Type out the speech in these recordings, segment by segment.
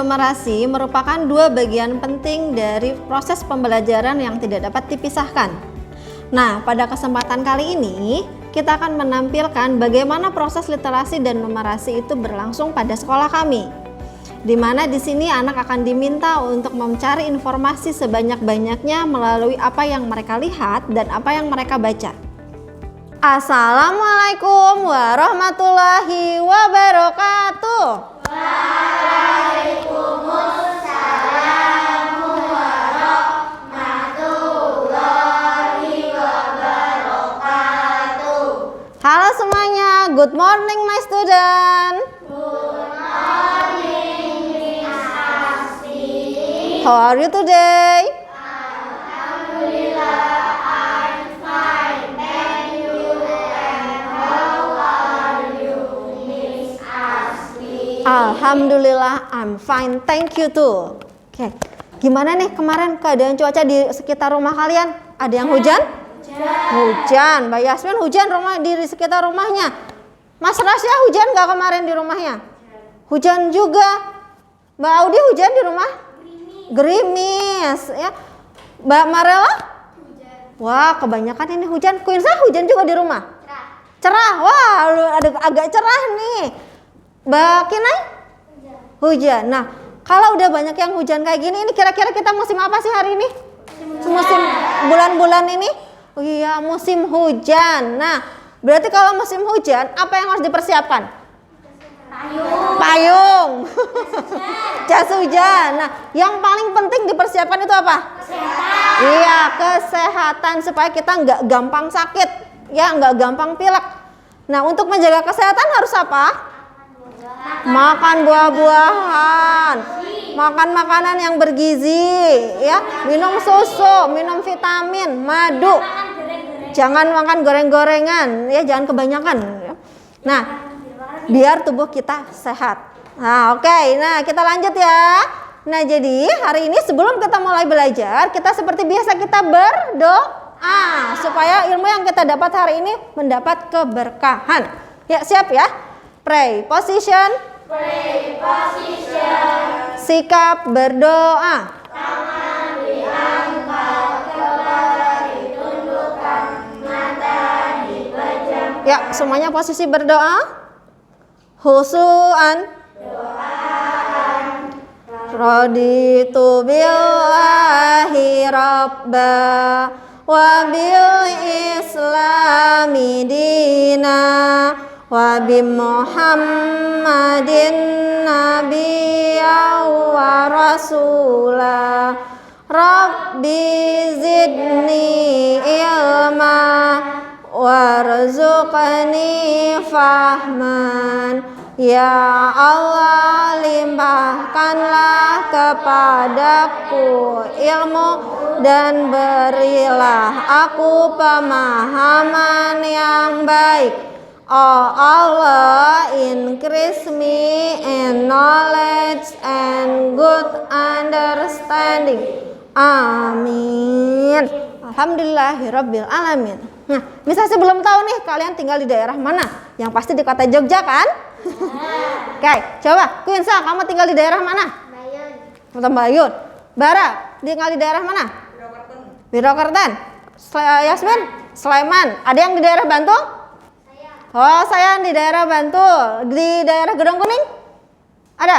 numerasi merupakan dua bagian penting dari proses pembelajaran yang tidak dapat dipisahkan. Nah, pada kesempatan kali ini kita akan menampilkan bagaimana proses literasi dan numerasi itu berlangsung pada sekolah kami. Di mana di sini anak akan diminta untuk mencari informasi sebanyak-banyaknya melalui apa yang mereka lihat dan apa yang mereka baca. Assalamualaikum warahmatullahi wabarakatuh. Waalaikumsalam warahmatullahi wabarakatuh. Halo semuanya, good morning my student. Good morning, Miss Asti. How are you today? Alhamdulillah, I'm fine. Thank you. And how are you, Miss Asti? Alhamdulillah, I'm fine, thank you too. Oke, gimana nih kemarin keadaan cuaca di sekitar rumah kalian? Ada yang hujan? Hujan. Mbak Yasmin hujan di sekitar rumahnya. Mas Rasya hujan nggak kemarin di rumahnya? Hujan juga. Mbak Audi hujan di rumah? Gerimis. Ya. Mbak Marela? Wah, kebanyakan ini hujan. Quinsa hujan juga di rumah? Cerah. Wah, ada agak cerah nih. Mbak Kinai? Hujan. Nah, kalau udah banyak yang hujan kayak gini, ini kira-kira kita musim apa sih hari ini? Musim bulan-bulan ini? Oh iya, musim hujan. Nah, berarti kalau musim hujan, apa yang harus dipersiapkan? Payung. Jas hujan. Nah, yang paling penting dipersiapkan itu apa? Kesehatan. Iya, kesehatan supaya kita nggak gampang sakit, ya nggak gampang pilek. Nah, untuk menjaga kesehatan harus apa? Makan buah-buahan, makan makanan yang bergizi, ya, minum susu, minum vitamin, madu. Jangan makan goreng-gorengan, ya, jangan kebanyakan. Nah, biar tubuh kita sehat. Nah, oke. Nah, kita lanjut ya. Nah, jadi hari ini sebelum kita mulai belajar, kita seperti biasa kita berdoa supaya ilmu yang kita dapat hari ini mendapat keberkahan. Ya, siap ya? Pray position. Pray position. Sikap berdoa. Tangan diangkat, kepala ditundukkan, mata dipejamkan. Ya, semuanya posisi berdoa. Khusuan. Raditu billahi rabba wa bil islami dina wa bi Muhammadin nabiyya wa rasula. Rabbi zidni ilma warzuqni fahman. Ya Allah, limpahkanlah kepadaku ilmu dan berilah aku pemahaman yang baik. Oh Allah, increase me in knowledge and good understanding. Amin. Alhamdulillahirabbil alamin. Nah, misalnya saya belum tahu nih kalian tinggal di daerah mana? Yang pasti di kota Jogja kan? Oke, coba Quinsa, kamu tinggal di daerah mana? Bayun. Kota Bayun. Bara, tinggal di daerah mana? Wirokerten. Yasmin, Sleman. Ada yang di daerah Bantul? Oh, saya di daerah Bantul. Di daerah Gedong Kuning? Ada?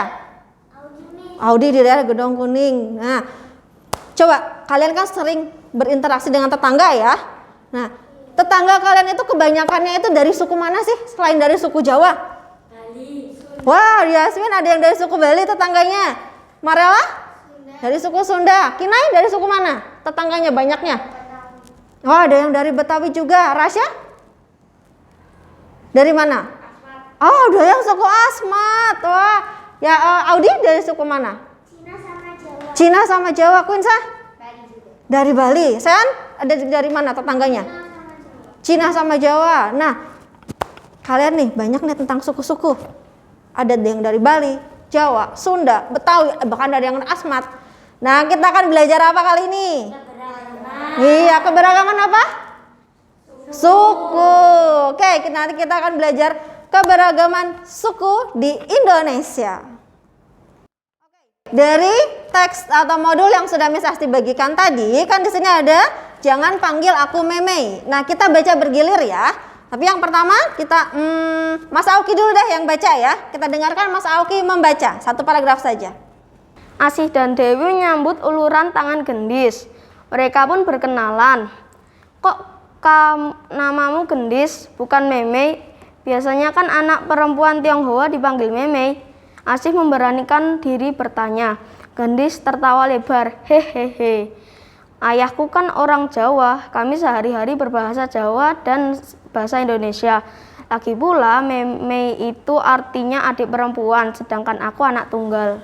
Audi di daerah Gedong Kuning. Nah, coba kalian kan sering berinteraksi dengan tetangga ya. Nah, tetangga kalian itu kebanyakannya itu dari suku mana sih selain dari suku Jawa? Bali. Wah, Yasmin ada yang dari suku Bali tetangganya. Marela? Dari suku Sunda. Kinai dari suku mana? Tetangganya banyaknya. Oh, ada yang dari Betawi juga. Rasya? Dari mana? Oh, ada yang suku Asmat. Wah, ya Audi dari suku mana? Cina sama Jawa. Cina sama Jawa. Quinsa? Bali juga. Dari Bali. Sen? Ada dari mana tetangganya? Cina sama Jawa. Nah, kalian nih banyak nih tentang suku-suku. Ada yang dari Bali, Jawa, Sunda, Betawi, bahkan ada yang Asmat. Nah, kita akan belajar apa kali ini? Iya, keberagaman apa? Suku. Oke, nanti kita akan belajar keberagaman suku di Indonesia. Dari teks atau modul yang sudah Miss Asti bagikan tadi, kan di sini ada jangan panggil aku Meme. Nah, kita baca bergilir ya. Tapi yang pertama kita Mas Auki dulu deh yang baca ya. Kita dengarkan Mas Auki membaca satu paragraf saja. Asih dan Dewi menyambut uluran tangan Gendis. Mereka pun berkenalan. Kok namamu Gendis, bukan Meme? Biasanya kan anak perempuan Tionghoa dipanggil Meme. Asih memberanikan diri bertanya. Gendis tertawa lebar. Hehehe. Ayahku kan orang Jawa. Kami sehari-hari berbahasa Jawa dan bahasa Indonesia. Lagi pula Meme itu artinya adik perempuan, sedangkan aku anak tunggal.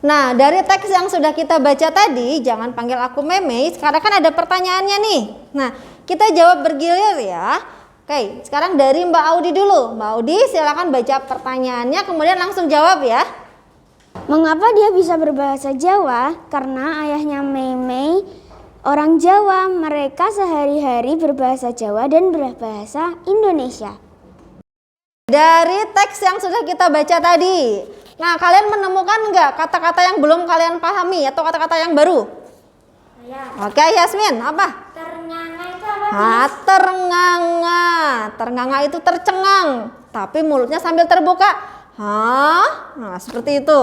Nah, dari teks yang sudah kita baca tadi, jangan panggil aku Meme, sekarang kan ada pertanyaannya nih. Nah, kita jawab bergilir ya. Oke, sekarang dari Mbak Audi dulu. Mbak Audi silakan baca pertanyaannya, kemudian langsung jawab ya. Mengapa dia bisa berbahasa Jawa? Karena ayahnya Meme orang Jawa. Mereka sehari-hari berbahasa Jawa dan berbahasa Indonesia. Dari teks yang sudah kita baca tadi, nah kalian menemukan nggak kata-kata yang belum kalian pahami atau kata-kata yang baru? Ya. Oke, Yasmin, apa? Ternganga itu apa? Ternganga. Ternganga itu tercengang, tapi mulutnya sambil terbuka. Hah? Nah, seperti itu.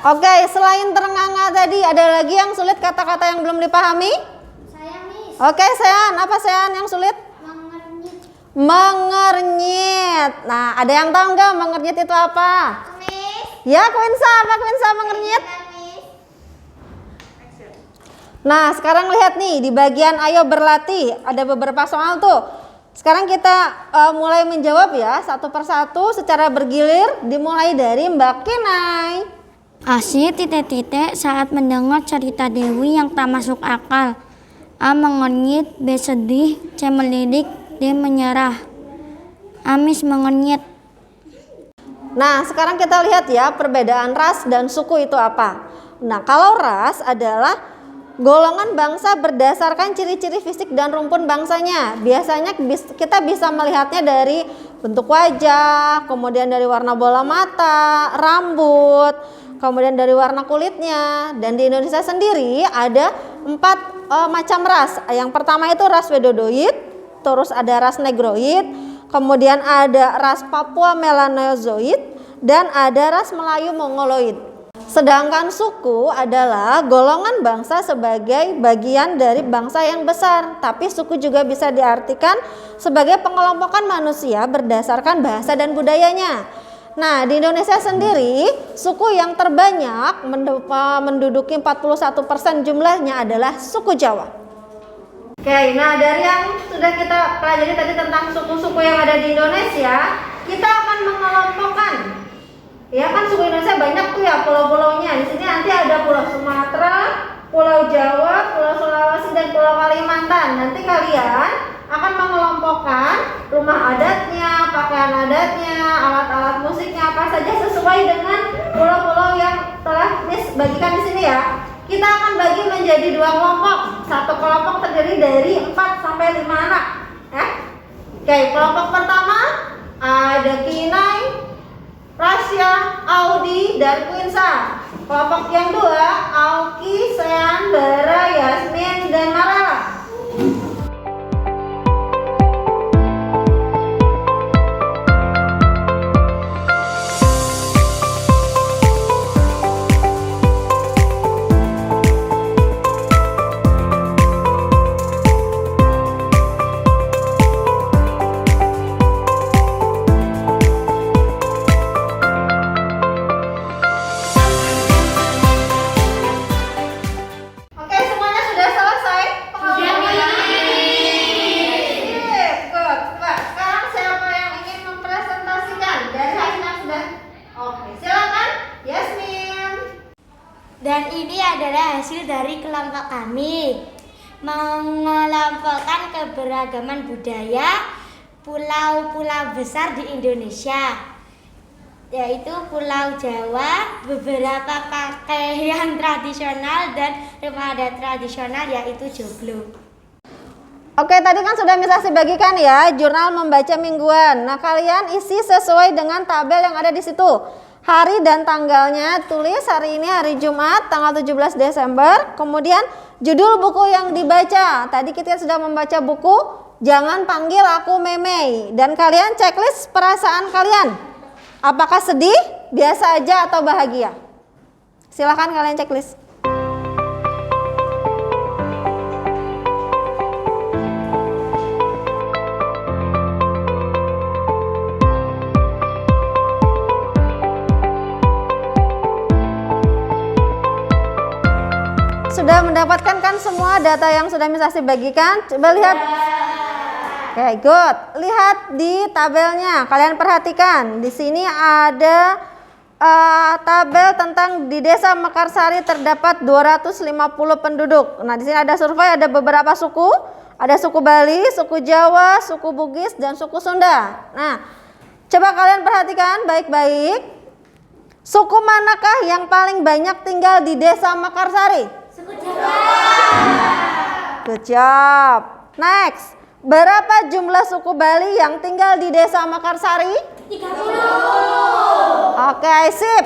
Oke, selain ternganga tadi, ada lagi yang sulit kata-kata yang belum dipahami? Saya Miss. Oke, Sean, apa Sean yang sulit? Mengernyit. Mengernyit. Nah, ada yang tahu nggak mengernyit itu apa? Miss. Ya, Quinsa, apa Quinsa mengernyit? Miss. Nah, sekarang lihat nih di bagian ayo berlatih ada beberapa soal tuh. Sekarang kita mulai menjawab ya satu persatu secara bergilir, dimulai dari Mbak Kinai. Asih saat mendengar cerita Dewi yang tak masuk akal. A mengernyit, B sedih, C melirik, D menyerah. Amis mengernyit. Nah, sekarang kita lihat ya perbedaan ras dan suku itu apa. Nah, kalau ras adalah golongan bangsa berdasarkan ciri-ciri fisik dan rumpun bangsanya. Biasanya kita bisa melihatnya dari bentuk wajah, kemudian dari warna bola mata, rambut, kemudian dari warna kulitnya. Dan di Indonesia sendiri ada 4 macam ras. Yang pertama itu ras Wedodoid, terus ada ras Negroid, kemudian ada ras Papua Melanozoid, dan ada ras Melayu Mongoloid. Sedangkan suku adalah golongan bangsa sebagai bagian dari bangsa yang besar. Tapi suku juga bisa diartikan sebagai pengelompokan manusia berdasarkan bahasa dan budayanya. Nah, di Indonesia sendiri, suku yang terbanyak menduduki 41% jumlahnya adalah suku Jawa. Oke, nah dari yang sudah kita pelajari tadi tentang suku-suku yang ada di Indonesia, kita akan mengelompokkan. Ya kan suku Indonesia banyak tuh ya pulau-pulaunya. Di sini nanti ada Pulau Sumatera, Pulau Jawa, Pulau Sulawesi, dan Pulau Kalimantan. Nanti kalian akan mengelompokkan rumah adatnya, pakaian adatnya, alat-alat musiknya apa saja sesuai dengan pulau-pulau yang telah Miss bagikan di sini ya. Kita akan bagi menjadi 2 kelompok. Satu kelompok terdiri dari 4 sampai 5 anak. Oke, kelompok pertama ada Kinai, Rasya, Audi, dan Quinsa. Kelompok yang 2, Auki, Sean, Bara, Yasmin, dan Marala. Dan ini adalah hasil dari kelompok kami mengelompokkan keberagaman budaya pulau-pulau besar di Indonesia, yaitu Pulau Jawa, beberapa pakaian tradisional dan rumah adat tradisional yaitu joglo. Oke, tadi kan sudah Miss Asi bagikan ya jurnal membaca mingguan. Nah, kalian isi sesuai dengan tabel yang ada di situ. Hari dan tanggalnya tulis, hari ini hari Jumat tanggal 17 Desember. Kemudian judul buku yang dibaca. Tadi kita sudah membaca buku Jangan Panggil Aku Meme. Dan kalian checklist perasaan kalian. Apakah sedih, biasa aja, atau bahagia? Silahkan kalian checklist. Sudah mendapatkan kan semua data yang sudah Miss Asti bagikan? Coba lihat. Oke, good. Lihat di tabelnya. Kalian perhatikan. Di sini ada tabel tentang di Desa Mekarsari terdapat 250 penduduk. Nah, di sini ada survei, ada beberapa suku. Ada suku Bali, suku Jawa, suku Bugis, dan suku Sunda. Nah, coba kalian perhatikan baik-baik. Suku manakah yang paling banyak tinggal di Desa Mekarsari? Good job. Next, berapa jumlah suku Bali yang tinggal di Desa Mekarsari? 30. Oke, sip.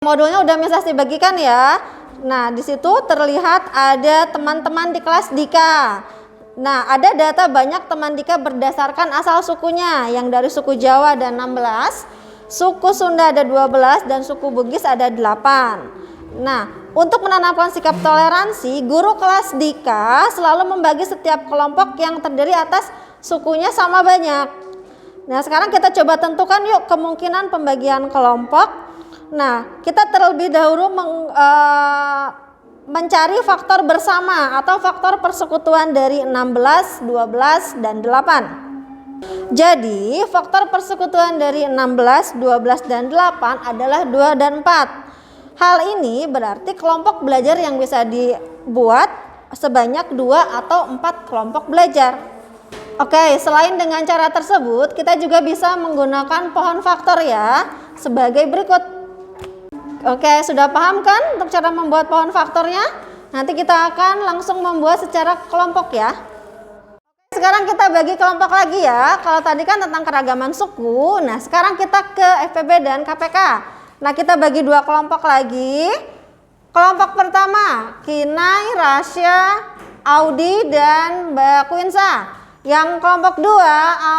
Modulnya udah Miss Asti bagikan ya. Nah, di situ terlihat ada teman-teman di kelas Dika. Nah, ada data banyak teman Dika berdasarkan asal sukunya. Yang dari suku Jawa ada 16, suku Sunda ada 12, dan suku Bugis ada 8. Nah, untuk menanamkan sikap toleransi, guru kelas Dika selalu membagi setiap kelompok yang terdiri atas sukunya sama banyak. Nah, sekarang kita coba tentukan yuk kemungkinan pembagian kelompok. Nah, kita terlebih dahulu mencari faktor bersama atau faktor persekutuan dari 16, 12, dan 8. Jadi, faktor persekutuan dari 16, 12, dan 8 adalah 2 dan 4. Hal ini berarti kelompok belajar yang bisa dibuat sebanyak 2 atau 4 kelompok belajar. Oke, selain dengan cara tersebut, kita juga bisa menggunakan pohon faktor ya, sebagai berikut. Oke, sudah paham kan untuk cara membuat pohon faktornya? Nanti kita akan langsung membuat secara kelompok ya. Sekarang kita bagi kelompok lagi ya. Kalau tadi kan tentang keragaman suku, nah sekarang kita ke FPB dan KPK. Nah, kita bagi 2 kelompok lagi. Kelompok pertama, Kinai, Rasya, Audi, dan Mbak Quinsa. Yang kelompok 2,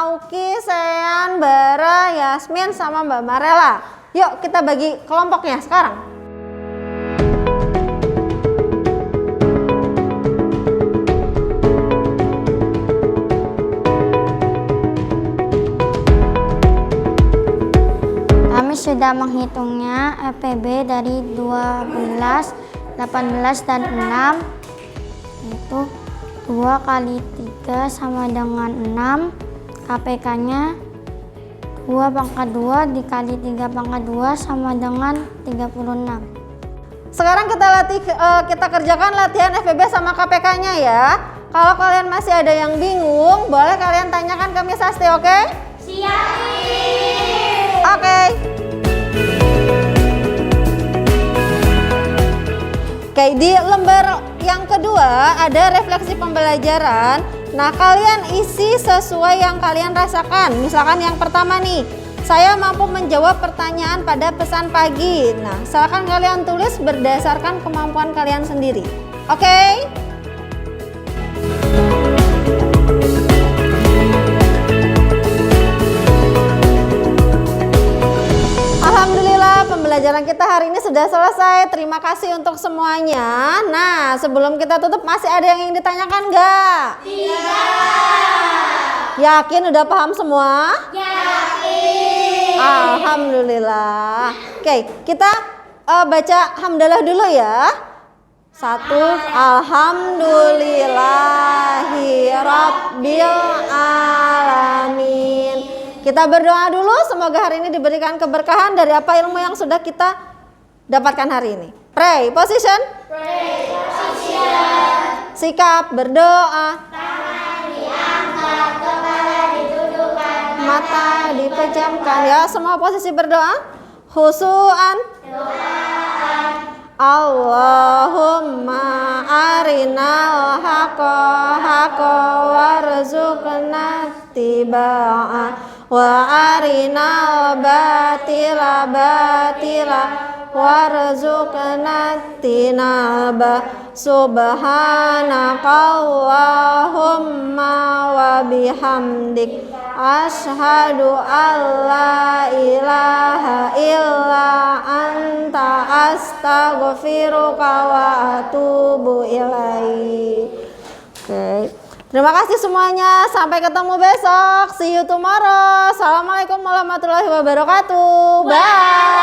Auki, Sean, Bara, Yasmin, sama Mbak Marela. Yuk kita bagi kelompoknya sekarang. Sudah menghitungnya FPB dari 12, 18, dan 6 itu 2 kali 3 sama dengan 6. KPK nya 2 pangkat 2 dikali 3 pangkat 2 sama dengan 36. Sekarang kita kerjakan latihan FPB sama KPK nya ya. Kalau kalian masih ada yang bingung, boleh kalian tanyakan ke Miss Asti, oke? Siap. Oke. Oke, di lembar yang kedua ada refleksi pembelajaran. Nah, kalian isi sesuai yang kalian rasakan. Misalkan yang pertama nih, saya mampu menjawab pertanyaan pada pesan pagi. Nah, silakan kalian tulis berdasarkan kemampuan kalian sendiri. Oke? Alhamdulillah, pembelajaran kita hari ini sudah selesai. Terima kasih untuk semuanya. Nah, sebelum kita tutup, masih ada yang ingin ditanyakan nggak? Tidak. Yakin udah paham semua? Yakin. Alhamdulillah. Oke, kita baca hamdalah dulu ya. 1. Alhamdulillahirabbil alamin. Kita berdoa dulu, semoga hari ini diberikan keberkahan dari apa ilmu yang sudah kita dapatkan hari ini. Pray, position. Pray, position. Sikap, berdoa. Tangan diangkat, kepala didudukkan, Mata dipejamkan. Ya, semua posisi berdoa. Khusuan. Allahumma arinal haqqa haqqa warzuqna tibaa wa arinal batila batila warzuqna tinaba. Subhanakallahumma wa bihamdik asyhadu alla ilaha illa anta astaghfiruka wa atubu ilaik. Oke. Terima kasih semuanya. Sampai ketemu besok. See you tomorrow. Assalamualaikum warahmatullahi wabarakatuh. Bye.